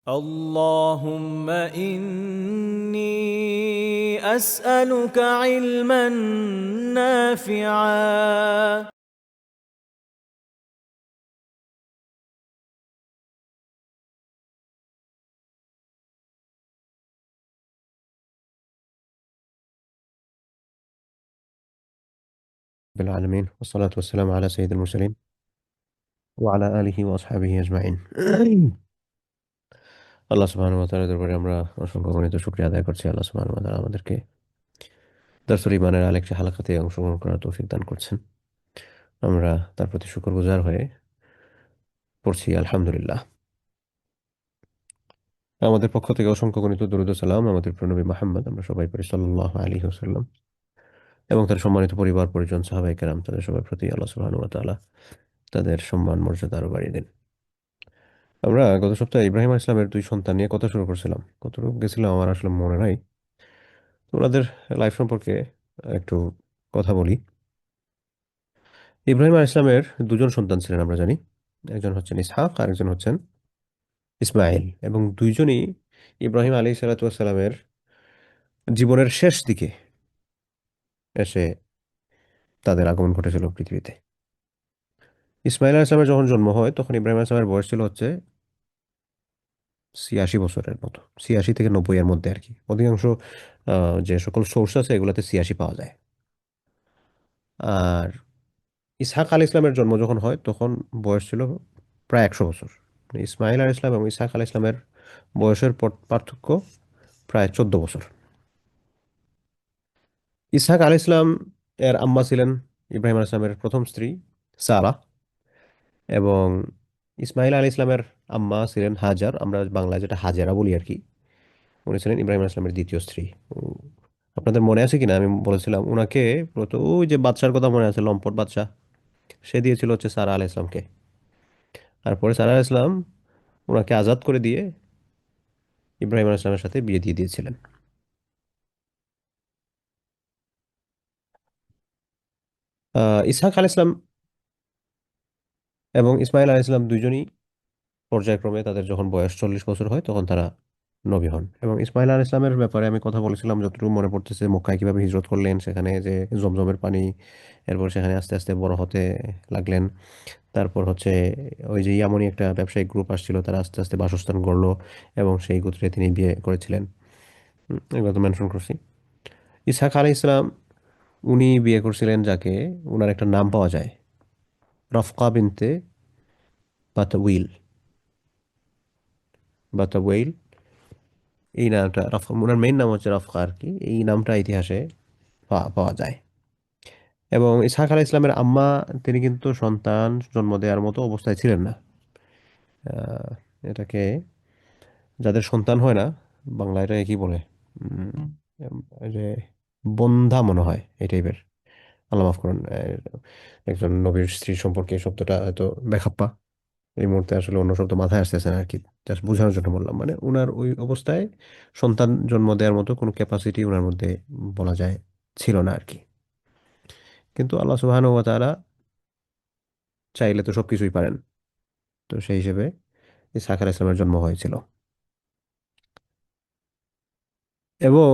اللهم إني أسألك علما نافعا. بالعالمين والصلاة والسلام على سيد المرسلين وعلى آله وأصحابه أجمعين আল্লাহ সুবহানাহু ওয়া তাআলার দরবারে আমরা অসংখ্য গণিত শুকরিয়া আদায় করছি। আল্লাহ সুবহানাহু ওয়া তাআলা আমাদেরকে দারসুল ইমানের আরেকটি হালাকাতে অংশগ্রহণ করার তৌফিক দান করছেন। আমরা তার প্রতি শুকরগুজার হয়ে পড়ছি আলহামদুলিল্লাহ। আমাদের পক্ষ থেকে অসংখ্য গণিত দরুদ ও সালাম আমাদের প্রিয় নবী মুহাম্মদ, আমরা সবাই পড়ি সাল্লাল্লাহু আলাইহি ওয়াসাল্লাম, এবং তার সম্মানিত পরিবার পরিজন সাহাবায়ে কেরাম তাদের সবার প্রতি আল্লাহ সুবহানাহু ওয়া তাআলা তাদের সম্মান মর্যাদা আরো বাড়িয়ে দেন। আমরা গত সপ্তাহে ইব্রাহিম আলাইহিস সালামের দুই সন্তান নিয়ে কথা শুরু করছিলাম। কতটুকু গেছিলাম আমার আসলে মনে নাই। তো ওনাদের লাইফ সম্পর্কে একটু কথা বলি। ইব্রাহিম আলাইহিস সালামের দুজন সন্তান ছিলেন আমরা জানি। একজন হচ্ছেন ইসহাক আর একজন হচ্ছেন ইসমাইল, এবং দুইজনই ইব্রাহিম আলাইহিস সালাতু ওয়াস সালামের জীবনের শেষ দিকে এসে তাদের আগমন ঘটেছিল পৃথিবীতে। ইসমাইল আলাইহিস সালামের যখন জন্ম হয় তখন ইব্রাহিম আলাইহিস সালামের বয়স ছিল হচ্ছে ৮৬ বছরের মতো, ৮৬ থেকে ৯০ এর মধ্যে আর কি। অধিকাংশ যে সকল সোর্স আছে এগুলাতে ৮৬ পাওয়া যায়। আর ইসহাক আলী ইসলামের জন্ম যখন হয় তখন বয়স ছিল প্রায় ১০০ বছর। ইসমাইল আলী ইসলাম এবং ইসহাক আলী ইসলামের বয়সের পার্থক্য প্রায় ১৪ বছর। ইসহাক আলী ইসলাম এর আম্মা ছিলেন ইব্রাহিম আলী ইসলামের প্রথম স্ত্রী সারা, এবং ইসমাইল আলী ইসলামের আম্মা ছিলেন হাজার, আমরা বাংলায় যেটা হাজেরা বলি আর কি। উনি ছিলেন ইব্রাহিম আলী ইসলামের দ্বিতীয় স্ত্রী। আপনাদের মনে আছে কিনা আমি বলেছিলাম ওনাকে, ওই যে বাদশার কথা মনে আছে, লম্পট বাদশা, সে দিয়েছিল হচ্ছে সারা আলাহ ইসলামকে। আর পরে সারা আলাহ ইসলাম ওনাকে আজাদ করে দিয়ে ইব্রাহিম আলাইহিস সালামের সাথে বিয়ে দিয়ে দিয়েছিলেন। ইসহাক আলাইহিস সালাম এবং ইসমাইল আলাইহিস সালাম দুইজনই পর্যায়ক্রমে তাদের যখন বয়স ৪০ বছর হয় তখন তারা নবী হন। এবং ইসমাইল আলাইহিস সালামের ব্যাপারে আমি কথা বলেছিলাম যতটুকু মনে পড়তেছে, মক্কায় কিভাবে হিজরত করলেন, সেখানে যে জমজমের পানি, এরপর সেখানে আস্তে আস্তে বড় হতে লাগলেন। তারপর হচ্ছে ওই যে ইয়ামানি একটা ব্যবসায়িক গ্রুপ আসছিল, তারা আস্তে আস্তে বাসস্থান গড়লো এবং সেই গোত্রে তিনি বিয়ে করেছিলেন। এগুলো তো মেনশন করছি। ইসহাক আলাইহিস সালাম উনি বিয়ে করছিলেন যাকে, উনার একটা নাম পাওয়া যায়, রফকা বিনতে বাতাউইল, বাতাওয়াইল। এই নামটা ওনার মেইন নাম হচ্ছে রফকা আর কি। এই নামটা ইতিহাসে পাওয়া যায়। এবং ইসহাক আলাইহিস ইসলামের আম্মা, তিনি কিন্তু সন্তান জন্ম দেওয়ার মতো অবস্থায় ছিলেন না। আহ, এটাকে, যাদের সন্তান হয় না, বাংলায় এটাকে কি বলে, উম, এই যে বন্ধা মনে হয় এই টাইপের। আল্লাহ মাফ করুন, একজন নবীর স্ত্রী সম্পর্কে এই শব্দটা হয়তো বেখাপ্পা, এই মুহূর্তে আসলে অন্য শব্দ মাথায় আসতেছে না আর কি। জাস্ট বোঝানোর জন্য বললাম, মানে উনার ওই অবস্থায় সন্তান জন্ম দেওয়ার মতো কোনো ক্যাপাসিটি উনার মধ্যে বলা যায় ছিল না আর কি। কিন্তু আল্লাহ সুবহানাহু ওয়া তাআলা চাইলে তো সবকিছুই পারেন। তো সেই হিসেবে ইসহাক আলাইহিস সালামের জন্ম হয়েছিল। এবং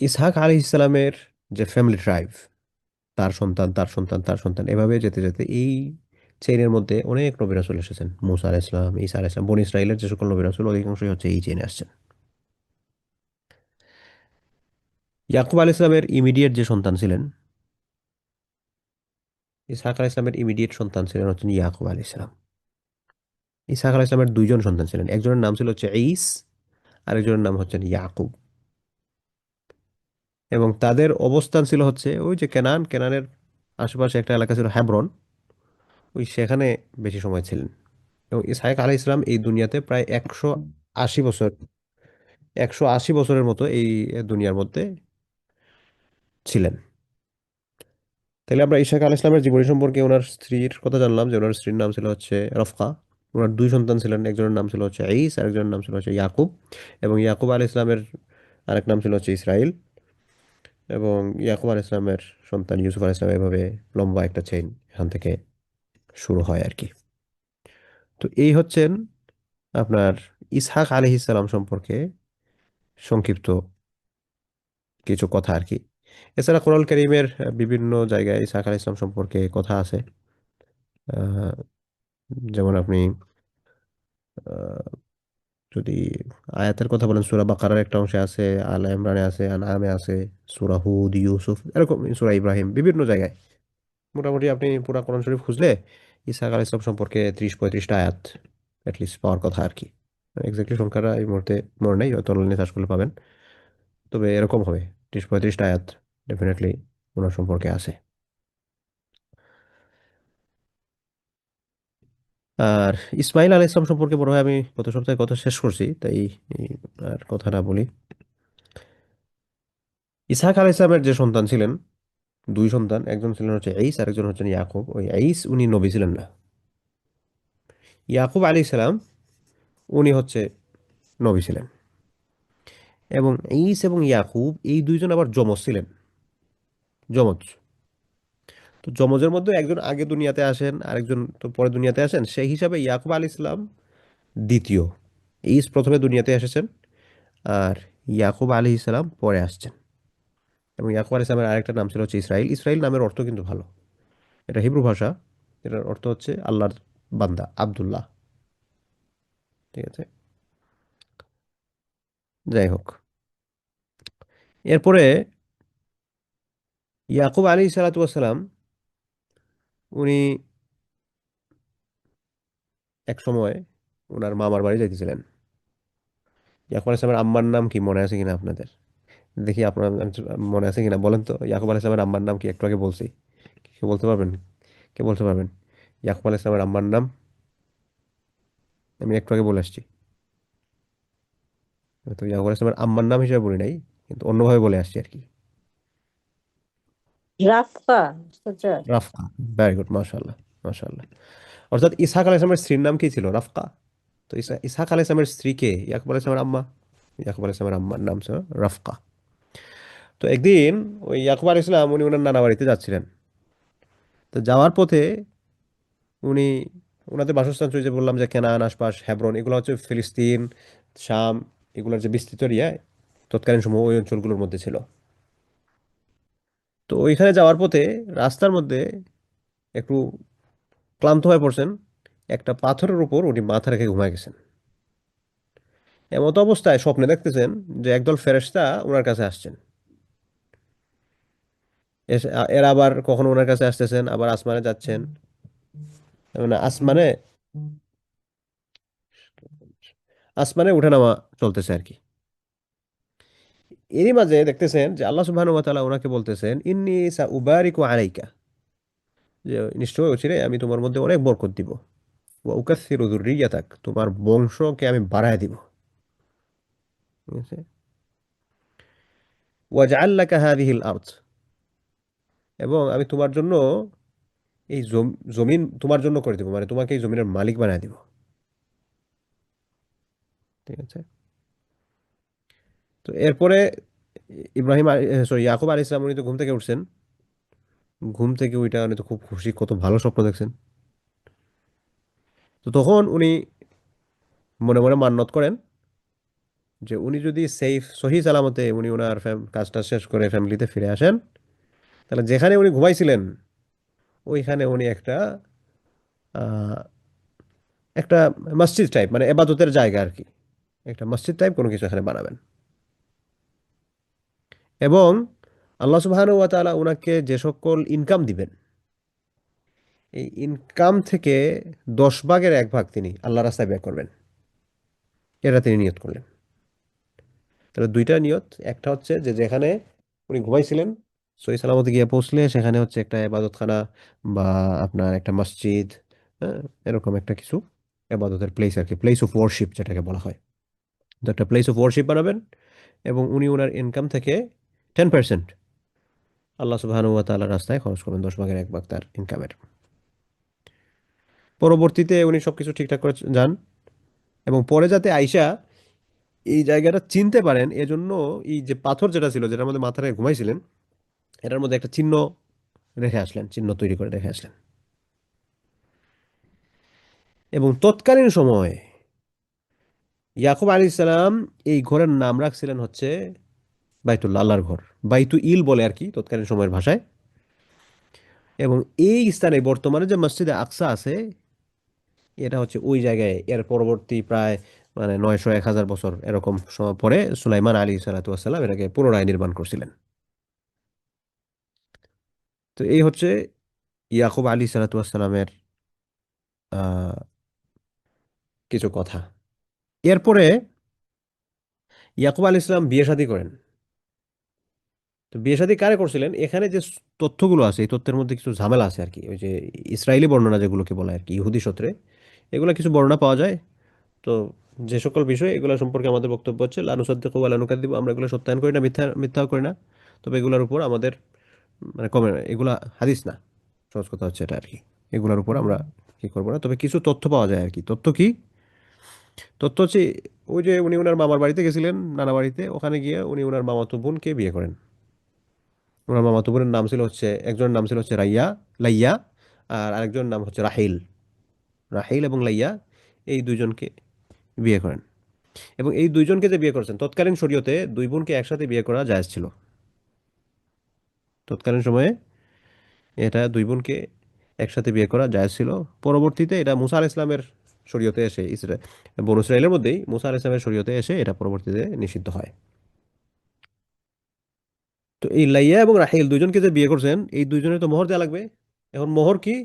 ইসহাক আলাইহিস সালামের যে ফ্যামিলি ট্রাইব, তার সন্তান তার সন্তান তার সন্তান, এভাবে যেতে যেতে এই চেইনের মধ্যে অনেক নবী রাসূল এসেছেন। মুসা আলাইহিস সালাম, ঈসা আলাইহিস সালাম, বনী ইসরাইলের যে সকল নবী রাসূল অধিকাংশই হচ্ছে এই চেইনে আসছেন। ইয়াকুব আলাইহিস সালামের ইমিডিয়েট যে সন্তান ছিলেন, ইসহাক আলাইহিস সালামের ইমিডিয়েট সন্তান ছিলেন হচ্ছেন ইয়াকুব আলাইহিস সালাম। ইসহাক আলাইহিস সালামের দুইজন সন্তান ছিলেন, একজনের নাম ছিল হচ্ছে ঈস, আরেকজনের নাম হচ্ছেন ইয়াকুব। এবং তাদের অবস্থান ছিল হচ্ছে ওই যে কেনানের আশেপাশে একটা এলাকা ছিল হ্যাব্রন, ওই সেখানে বেশি সময় ছিলেন। এবং ইসহাক আলাইহিস সালাম এই দুনিয়াতে প্রায় ১৮০ বছর, ১৮০ বছরের মতো এই দুনিয়ার মধ্যে ছিলেন। তাহলে আমরা ইসহাক আলাইহিস সালামের জীবনী সম্পর্কে ওনার স্ত্রীর কথা জানলাম যে ওনার স্ত্রীর নাম ছিল হচ্ছে রফকা। ওনার দুই সন্তান ছিলেন, একজনের নাম ছিল হচ্ছে ঈস, আরেকজনের নাম ছিল হচ্ছে ইয়াকুব। এবং ইয়াকুব আলাইহিস সালামের আরেক নাম ছিল হচ্ছে ইসরাইল। এবং ইয়াকুব আলাইহিস সালামের সন্তান ইউসুফ আলাইহিস সালাম, এভাবে লম্বা একটা চেইন এখান থেকে শুরু হয় আর কি। তো এই হচ্ছেন আপনার ইসহাক আলাইহিস সালাম সম্পর্কে সংক্ষিপ্ত কিছু কথা আর কি। এছাড়া কোরআন কারীমের বিভিন্ন জায়গায় ইসহাক আলাইহিস সালাম সম্পর্কে কথা আছে। আহ, যেমন আপনি আহ, যদি আয়াতের কথা বলেন, সূরা বাকারার একটা অংশে আছে, আলে ইমরানে আছে, আনআমে আছে, সূরা হুদ, ইউসুফ, এরকম সূরা ইব্রাহিম, বিভিন্ন জায়গায় মোটামুটি আপনি পুরা কোরআন শরীফ খুঁজলে ইসহাক আলাইহিস সালাম সম্পর্কে 30-35টা আয়াত অ্যাটলিস্ট পাওয়ার কথা আর কি। এক্স্যাক্টলি সংখ্যাটা এই মুহূর্তে মনে নেই, হয়তো অনলাইনে সার্চ করলে পাবেন। তবে এরকম হবে, 30-35টা আয়াত ডেফিনেটলি ওনার সম্পর্কে আছে। আর ইসমাইল আলাইহিস সালাম সম্পর্কে মনে হয় আমি গত সপ্তাহে কথা শেষ করছি, তাই এই আর কথা না বলি। ইসহাক আলাইহিস সালামের যে সন্তান ছিলেন, দুই সন্তান, একজন ছিলেন হচ্ছে ঈস আর একজন হচ্ছেন ইয়াকুব। ওই ঈস উনি নবী ছিলেন না। ইয়াকুব আলাইহিস সালাম উনি হচ্ছে নবী ছিলেন। এবং ঈস এবং ইয়াকুব এই দুইজন আবার যমজ ছিলেন, যমজ। তো যমজের মধ্যে একজন আগে দুনিয়াতে আসেন, আরেকজন তো পরে দুনিয়াতে আসেন। সেই হিসাবে ইয়াকুব আলাইহিস সালাম দ্বিতীয়। ঈস প্রথমে দুনিয়াতে এসেছেন, আর ইয়াকুব আলাইহিস সালাম পরে আসছেন। এবং ইয়াকুব আলাইহিস সালামের আরেকটা নাম ছিল হচ্ছে ইসরাইল। ইসরাইল নামের অর্থ কিন্তু ভালো, এটা হিব্রু ভাষা। এটার অর্থ হচ্ছে আল্লাহর বান্দা, আব্দুল্লাহ। ঠিক আছে, যাই হোক। এরপরে ইয়াকুব আলী সালাতু ওয়াসালাম উনি এক সময় ওনার মামার বাড়ি যাইতেছিলেন। ইয়াকুব আলাইহিস সালামের আম্মার নাম কি মনে আছে কিনা আপনাদের? দেখি আপনার মনে আছে কিনা বলেন তো। ইয়াকুব আলাইহিস সালামের আম্মার নাম কি? একটু আগে বলছি। কে বলতে পারবেন? কে বলতে পারবেন ইয়াকুব আলাইহিস সালামের আম্মার নাম? আমি একটু আগে বলে আসছি। তো ইয়াকুব আলাইহিস সালামের আম্মার নাম হিসেবে বলি নাই, কিন্তু অন্যভাবে বলে আসছি আর কি। রাফা সুজা। রাফকা। ভেরি গুড, মাশাআল্লাহ, মাশাআল্লাহ। অর্থাৎ ইসহাক আলাইহিস সালামের স্ত্রীর নাম কি ছিল? রাফকা। তো ইসহাক আলাইহিস সালামের স্ত্রীকে ইয়াকুব আলাইহিস সালামের আম্মা, ইয়াকুব আলাইহিস সালামের আম্মার নাম ছিল রাফকা। তো একদিন ওই ইয়াকুব আলাইহিস সালাম উনি ওনার নানা বাড়িতে যাচ্ছিলেন। তো যাওয়ার পথে উনি ওনাদের বাসস্থান ছিল, যে বললাম যে কেনান, আশপাশ, হেব্রন, এগুলো হচ্ছে ফিলিস্তিন, শাম, এগুলোর যে বিস্তৃত এরিয়া তৎকালীন সময় ওই অঞ্চলগুলোর মধ্যে ছিল। তো ওইখানে যাওয়ার পথে রাস্তার মধ্যে একটু ক্লান্ত হয়ে পড়ছেন। একটা পাথরের উপর উনি মাথা রেখে ঘুমায় গেছেন। এমত অবস্থায় স্বপ্নে দেখতেছেন যে একদল ফেরেশতা ওনার কাছে আসছেন। এরা আবার কখনো ওনার কাছে আসতেছেন, আবার আসমানে যাচ্ছেন। মানে আসমানে আসমানে উঠানামা চলতেছে আর কি। এরই মাঝে দেখতেছেন যে আল্লাহ সুবহানাহু ওয়া তাআলা ওনাকে বলতেছেন, ইন্নী সাউবারিকু আলাইকা, যে নিশ্চয় অচিরে আমি তোমার মধ্যে অনেক বরকত দিব। ওয়া উকাসসিরু যুররিয়াতাক, তোমার বংশকে আমি বাড়ায় দিব। ঠিক আছে? ওয়াজআল লাকা হাযিহিল আরদ, এবং আমি তোমার জন্য এই জমিন তোমার জন্য করে দিব, মানে তোমাকে এই জমিনের মালিক বানায় দিব। ঠিক আছে? তো এরপরে ইব্রাহিম, সরি, ইয়াকুব আলাইহিস সালাম উনি তো ঘুম থেকে উঠছেন। ঘুম থেকে উইটা উনি তো খুব খুশি, কত ভালো স্বপ্ন দেখছেন। তো তখন উনি মনে মনে মান্যত করেন যে উনি যদি সেফ সহি সালামতে উনি ওনার কাজটা শেষ করে ফ্যামিলিতে ফিরে আসেন, তাহলে যেখানে উনি ঘুমাইছিলেন ওইখানে উনি আহ, একটা মসজিদ টাইপ, মানে এবাদতের জায়গা আর কি, একটা মসজিদ টাইপ কোনো কিছু এখানে বানাবেন। এবং আল্লাহ সুবহানাহু ওয়া তাআলা ওনাকে যে সকল ইনকাম দিবেন, এই ইনকাম থেকে 10 ভাগের 1 ভাগ তিনি আল্লাহ রাস্তায় ব্যয় করবেন। এটা তিনি নিয়ত করলেন। তাহলে দুইটা নিয়ত, একটা হচ্ছে যে যেখানে উনি ঘুমাইছিলেন সহি সালামতে গিয়ে পৌঁছলে সেখানে হচ্ছে একটা ইবাদতখানা বা আপনার একটা মসজিদ, হ্যাঁ, এরকম একটা কিছু ইবাদতের প্লেস আর কি, প্লেস অফ ওয়ার্শিপ যেটাকে বলা হয়। তো একটা প্লেস অফ ওয়ার্শিপ বানাবেন, এবং উনি ওনার ইনকাম থেকে 10% আল্লাহ সুবহানাহু ওয়া তাআলার রাস্তায় খরচ করবেন, 10 ভাগের 1 ভাগ তার ইনকামের। পরবর্তীতে উনি সবকিছু ঠিকঠাক করে যান, এবং পরে যাতে আইসা এই জায়গাটা চিনতে পারেন এজন্য এই যে পাথর যেটা ছিল, যেটার মধ্যে মাথা রেখে ঘুমাইছিলেন, এটার মধ্যে একটা চিহ্ন রেখে আসলেন, চিহ্ন তৈরি করে রেখে আসলেন। এবং তৎকালীন সময়ে ইয়াকুব আলাইহিস সালাম এই ঘরের নাম রাখছিলেন হচ্ছে বাইতুল্লাহ, আল্লাহর ঘর। বাইতু ইল বলে আর কি তৎকালীন সময়ের ভাষায়। এবং এই স্থানে বর্তমানে যে মসজিদে আকসা আছে, এটা হচ্ছে ওই জায়গায় এর পরবর্তী প্রায় মানে 900-1000 বছর এরকম সময় পরে সুলাইমান আলী সালাতু ওয়াসসালাম এটাকে পুনরায় নির্মাণ করছিলেন। তো এই হচ্ছে ইয়াকুব আলী সালাতু ওয়াসসালামের আহ, কিছু কথা। এরপরে ইয়াকুব আলী ইসলাম বিয়ে শাদী করেন। তো বিয়ে শাদী কারে করছিলেন, এখানে যে তথ্যগুলো আছে এই তথ্যের মধ্যে কিছু ঝামেলা আছে আর কি। ওই যে ইসরায়েলি বর্ণনা যেগুলোকে বলা হয় আর কি, ইহুদি সূত্রে এগুলো কিছু বর্ণনা পাওয়া যায়। তো যে সকল বিষয় এগুলো সম্পর্কে আমাদের বক্তব্য হচ্ছে লা নুসাদ্দিকু ওয়া লা নুকাদ্দিবু, আমরা এগুলো সত্যায়ন করি না, মিথ্যাও করি না। তবে এগুলোর উপর আমাদের মানে কমে, এগুলা হাদিস না, সহজ কথা হচ্ছে এটা আর কি। এগুলোর উপর আমরা কি করবো না, তবে কিছু তথ্য পাওয়া যায় আর কি। তথ্য কি? তথ্য হচ্ছে ওই যে উনি ওনার মামার বাড়িতে গেছিলেন, নানা বাড়িতে, ওখানে গিয়ে উনি ওনার মামাতো বোনকে বিয়ে করেন। ওনার মামাতো বোনের নাম ছিল হচ্ছে, একজনের নাম ছিল হচ্ছে লাইয়া, আর আরেকজনের নাম হচ্ছে রাহিল। রাহিল এবং লাইয়া এই দুইজনকে বিয়ে করেন। এবং এই দুইজনকে যে বিয়ে করেছেন, তৎকালীন শরীয়তে দুই বোনকে একসাথে বিয়ে করা জায়েজ ছিল। তৎকালীন সময়ে এটা দুই বোনকে একসাথে বিয়ে করা জায়েজ ছিল। পরবর্তীতে এটা মুসা আলাইহিস ইসলামের শরীয়তে এসে বনু ইসরাইলের মধ্যেই মুসা আলাইহিস ইসলামের শরীয়তে এসে এটা পরবর্তীতে নিষিদ্ধ হয়। তো এই লাইয়া এবং রাহিল দুইজনকে যে বিয়ে করছেন, এই দুইজনের তো মোহর দেওয়া লাগবে। এখন মোহর কি?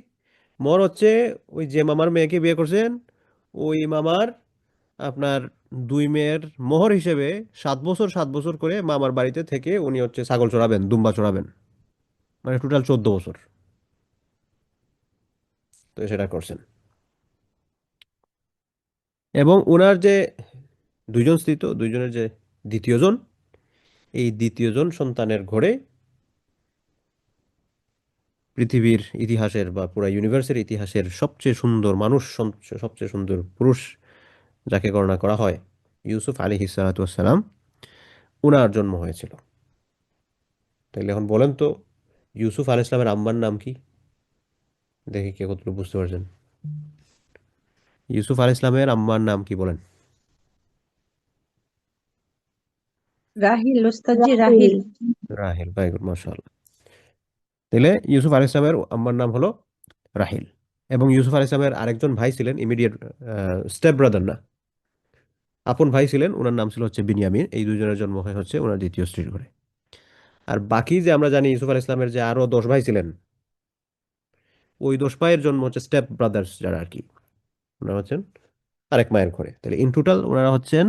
মোহর হচ্ছে ওই যে মামার মেয়েকে বিয়ে করছেন, ওই মামার আপনার দুই মেয়ের মোহর হিসেবে 7 বছর 7 বছর করে মামার বাড়িতে থেকে উনি হচ্ছে ছাগল চড়াবেন, দুম্বা চড়াবেন, মানে টোটাল 14 বছর। তো সেটা করছেন। এবং ওনার যে দুইজন স্ত্রী, তো দুইজনের যে দ্বিতীয় জন, এই দ্বিতীয় জন সন্তানের ঘরে পৃথিবীর ইতিহাসের বা পুরা ইউনিভার্সের ইতিহাসের সবচেয়ে সুন্দর মানুষ, সবচেয়ে সুন্দর পুরুষ যাকে গণনা করা হয়, ইউসুফ আলাইহিস সালাতু ওয়াস সালাম, উনার জন্ম হয়েছিল। তাইলে এখন বলেন তো, ইউসুফ আলাইহিস সালামের আম্মার নাম কি? দেখি কে কতটুকু বুঝতে পারছেন। ইউসুফ আলাইহিস সালামের আম্মার নাম কি বলেন? রাহিল ওস্তাদজি, রাহিল। রাহেল, ভেরি গুড, মাশাআল্লাহ। তাহলে ইউসুফ আলাইহিস সালামের আম্মার নাম হলো রাহিল। এবং ইউসুফ আলাইহিস সালামের আরেকজন ভাই ছিলেন, ইমিডিয়েট স্টেপ ব্রাদার না, আপন ভাই ছিলেন, ওনার নাম ছিল হচ্ছে বিনিয়ামিন। এই দুজনের জন্ম হয় হচ্ছে ওনার দ্বিতীয় স্ত্রীর ঘরে। আর বাকি যে আমরা জানি ইউসুফ আলাইহিস সালামের যে আরো 10 ভাই ছিলেন, ওই 10 ভাইয়ের জন্ম হচ্ছে স্টেপ ব্রাদার্স যারা আর কি, ওনারা হচ্ছেন আরেক মায়ের ঘরে। তাহলে ইন টোটাল ওনারা হচ্ছেন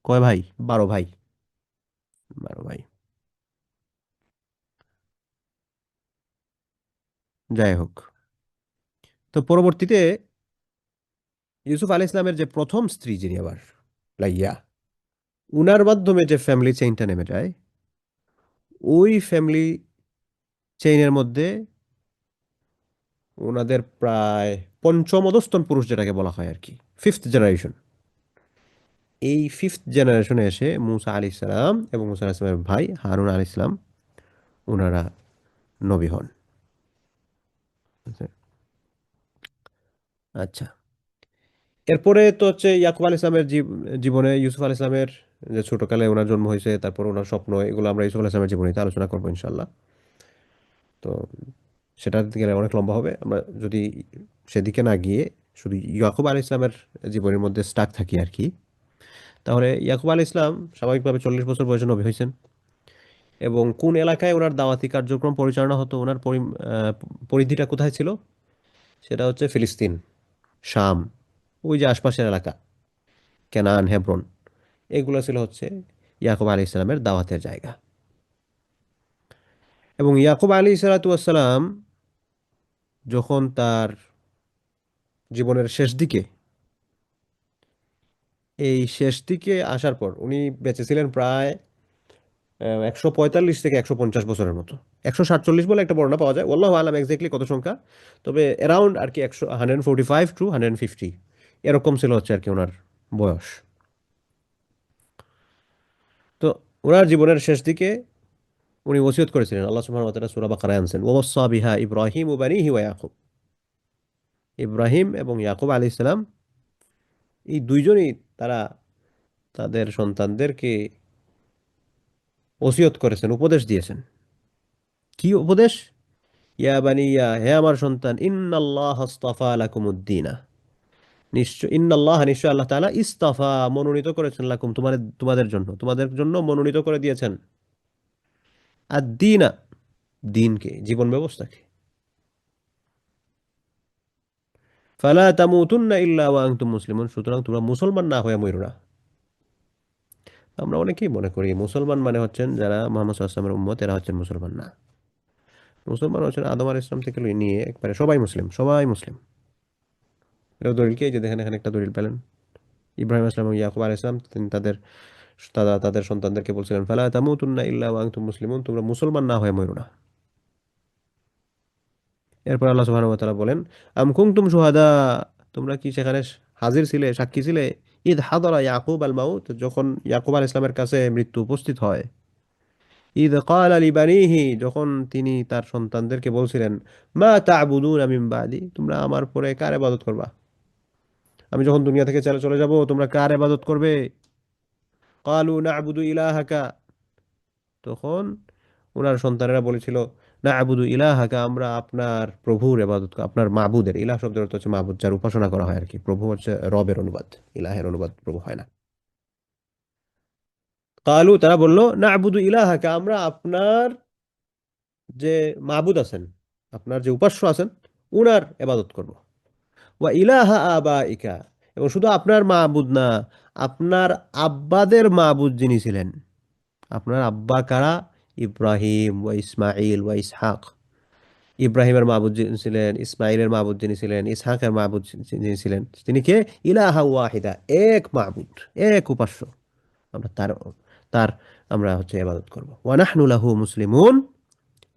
কয় ভাই? 12 ভাই। 12 ভাই। যাই হোক, তো পরবর্তীতে ইউসুফ আলাইহিস ইসলামের যে প্রথম স্ত্রী, যিনি আবার লাইয়া, উনার মাধ্যমে যে ফ্যামিলি চেইনটা নেমে যায়, ওই ফ্যামিলি চেইনের মধ্যে ওনাদের প্রায় পঞ্চম অধস্তন পুরুষ যেটাকে বলা হয় আর কি, ফিফথ জেনারেশন, এই ফিফথ জেনারেশনে এসে মুসা আলী ইসলাম এবং মুসা আলাইহিস সালামের ভাই হারুন আলী ইসলাম, ওনারা নবী হন। আচ্ছা, এরপরে তো হচ্ছে ইয়াকুব আলী ইসলামের জীবনে ইউসুফ আলী ইসলামের যে ছোটকালে ওনার জন্ম হয়েছে, তারপর ওনার স্বপ্ন, এগুলো আমরা ইউসুফ আলী ইসলামের জীবনীতে আলোচনা করবো ইনশাল্লাহ। তো সেটা গেলে অনেক লম্বা হবে। আমরা যদি সেদিকে না গিয়ে শুধু ইয়াকুব আলী ইসলামের জীবনের মধ্যে স্টাক থাকি আর কি, তাহলে ইয়াকুব আলী ইসলাম স্বাভাবিকভাবে 40 বছর বয়সে নবী হয়েছেন। এবং কোন এলাকায় ওনার দাওয়াতি কার্যক্রম পরিচালনা হতো, ওনার পরিধিটা কোথায় ছিল? সেটা হচ্ছে ফিলিস্তিন, শাম, ওই যে আশপাশের এলাকা, কেনান, হেব্রন, এগুলো ছিল হচ্ছে ইয়াকুব আলী ইসলামের দাওয়াতের জায়গা। এবং ইয়াকুব আলী সালাতাম যখন তার জীবনের শেষ দিকে, এই শেষ দিকে আসার পর উনি বেঁচে ছিলেন প্রায় 145 থেকে 150 বছরের মতো। 147 বলে একটা বর্ণনা পাওয়া যায়, আল্লাহু আলাম এক্স্যাক্টলি কত সংখ্যা, তবে অ্যারাউন্ড আর কি 145 to 150 এরকম ছিল হচ্ছে আর কি ওনার বয়স। তো ওনার জীবনের শেষ দিকে উনি ওসিয়ত করেছিলেন, আল্লাহ সুবহানাহু ওয়া তাআলা সূরা বাকারায় আনছেন, ওয়াসসা বিহা ইব্রাহিম ওয়া বানিহি ওয়া ইয়াকুব। ইব্রাহিম এবং ইয়াকুব আলাইহিস সালাম এই দুইজনই তারা তাদের সন্তানদেরকে ওসিয়ত করেছেন, উপদেশ দিয়েছেন। কি উপদেশ? ইয়া বানিয়া, হে আমার সন্তান, ইন্নাল্লাহ আস্তাফা লাকুমুদ্দিনা, নিশ্চয়, ইন্নাল্লাহ, নিশ্চয় আল্লাহ তাআলা, ইস্তাফা, মনোনীত করেছেন, লাকুম, তোমাদের জন্য মনোনীত করে দিয়েছেন, আদ-দীনা, দিনকে, জীবন ব্যবস্থাকে। ফালা তামুতুন্না ইল্লা ওয়া আনতুম মুসলিমুন, সুতরাং তোমরা মুসলমান না হয়ে মরো না। আমরা অনেকেই মনে করি মুসলমান মানে হচ্ছেন যারা মুহাম্মদ সাল্লাল্লাহু আলাইহি ওয়াসাল্লামের উম্মত, এরা হচ্ছেন মুসলমান। না, মুসলমান হচ্ছেন আদম আলাইহিস সালাম থেকে নিয়ে একবারে সবাই মুসলিম, সবাই মুসলিম। এর দলিল কি? এই যে দেখেন, এখানে একটা দলিল পেলেন। ইব্রাহিম আলাইহিস সালাম এবং ইয়াকুব আলাইহিস সালাম, তিনি তাদের সন্তানদেরকে বলছিলেন, ফালা তামুতুন্না ইল্লা ওয়া আনতুম মুসলিমুন, তোমরা মুসলমান না হয়ে মরো না। এরপর আল্লাহ সুবহানাহু ওয়া তাআলা বলেন, আম কুনতুম শুহাদা, তোমরা কি সেখানে হাজির ছিলে, সাক্ষী ছিলে, ইদ হাদারা ইয়াকুব আল মাউত, যখন ইয়াকুব আলাইহিস সালামের কাছে মৃত্যু উপস্থিত হয়, ইদ ক্বালা লিবানিহি, যখন তিনি তার সন্তানদেরকে বলছিলেন, মা তা'বুদুনা মিন বাদি, তোমরা আমার পরে কার ইবাদত করবা? আমি যখন দুনিয়া থেকে চলে চলে যাব, তোমরা কার ইবাদত করবে? ক্বালু না'বুদু ইলাহাকা, তখন ওনার সন্তানেরা বলেছিল, না'বুদু ইলাহাকা, আমরা আপনার প্রভুর ইবাদত, আপনার মাবুদের, ইলাহ শব্দের অর্থ হচ্ছে মাবুদ, যার উপাসনা করা হয় আর কি। প্রভু হচ্ছে রবের অনুবাদ, ইলাহের অনুবাদ প্রভু হয় না। ক্বালু, তারা বলল, না'বুদু ইলাহাকা, আমরা আপনার যে মাবুদ আছেন, আপনার যে উপাস্য আছেন, উনার ইবাদত করব। ওয়া ইলাহা আবাইকা, এবং শুধু আপনার মাবুদ না, আপনার আব্বাদের মাবুদ যিনি ছিলেন। আপনার আব্বা কারা? ইব্রাহিম ওয়া ইসমাইল ওয়া ইসহাক, ইব্রাহিমের মাবুদ যিনি ছিলেন, ইসমাইলের মাবুদ যিনি ছিলেন, ইসহাকের মাবুদ যিনি ছিলেন, তিনি কে? ইলাহা ওয়াহিদা, এক মাবুদ, এক উপাস্য। আমরা তার তার আমরা হচ্ছে ইবাদত করব। ওয়া নাহনু লাহু মুসলিমুন,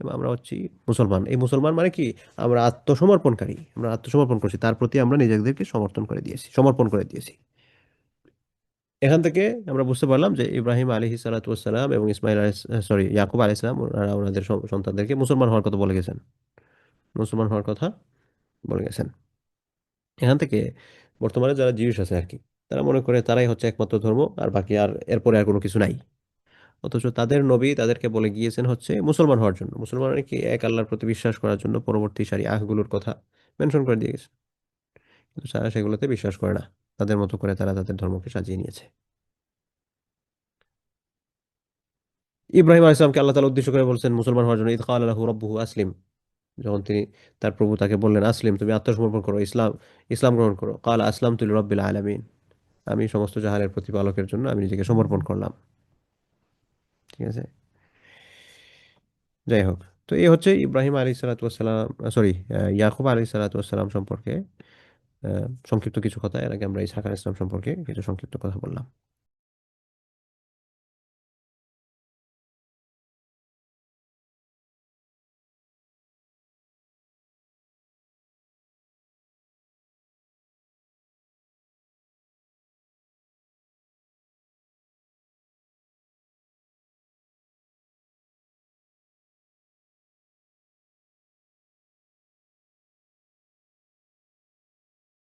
এবং আমরা হচ্ছি মুসলমান। এই মুসলমান মানে কি? আমরা আত্মসমর্পণকারী, আমরা আত্মসমর্পণ করছি, তার প্রতি আমরা নিজেদেরকে সমর্পণ করে দিয়েছি। এখান থেকে আমরা বুঝতে পারলাম যে ইব্রাহিম আলাইহিস সালাতু ওয়াস সালাম এবং ইয়াকুব আলাইহিস সালাম, ওনারা ওনাদের সন্তানদেরকে মুসলমান হওয়ার কথা বলে গেছেন, মুসলমান হওয়ার কথা বলে গেছেন। এখান থেকে বর্তমানে যারা জিউস আছে আর কি, তারা মনে করে তারাই হচ্ছে একমাত্র ধর্ম, আর বাকি আর এরপরে আর কোনো কিছু নাই। অথচ তাদের নবী তাদেরকে বলে গিয়েছেন হচ্ছে মুসলমান হওয়ার জন্য। মুসলমান মানে কি? এক আল্লাহর প্রতি বিশ্বাস করার জন্য পরবর্তী আহগুলোর কথা মেনশন করে দিয়ে গেছে। কিন্তু তারা সেগুলোতে বিশ্বাস করে না, তাদের মতো করে তারা তাদের ধর্মকে সাজিয়ে নিয়েছে। ইব্রাহিম আলাইহিস সালামকে আল্লাহ তাআলা উদ্দেশ্য করে বলছেন মুসলমান হওয়ার জন্য, ইদ ক্বালা লাহু রাব্বুহু আসলিম, যখন তার প্রভু তাকে বললেন, আসলিম, তুমি আত্মসমর্পণ করো, ইসলাম ইসলাম গ্রহণ করো। ক্বালা আসলামতু লিরাব্বিল আলামিন, আমি সমস্ত জাহানের প্রতিপালকের জন্য আমি নিজেকে সমর্পণ করলাম। ঠিক আছে, যাই হোক। তো এই হচ্ছে ইব্রাহিম আলী সালাতাম, সরি, ইয়াকুব আলী সালাতাম সম্পর্কে সংক্ষিপ্ত কিছু কথা। এর আগে আমরা ইসহাক আলাইহিস সালাম সম্পর্কে কিছু সংক্ষিপ্ত কথা বললাম।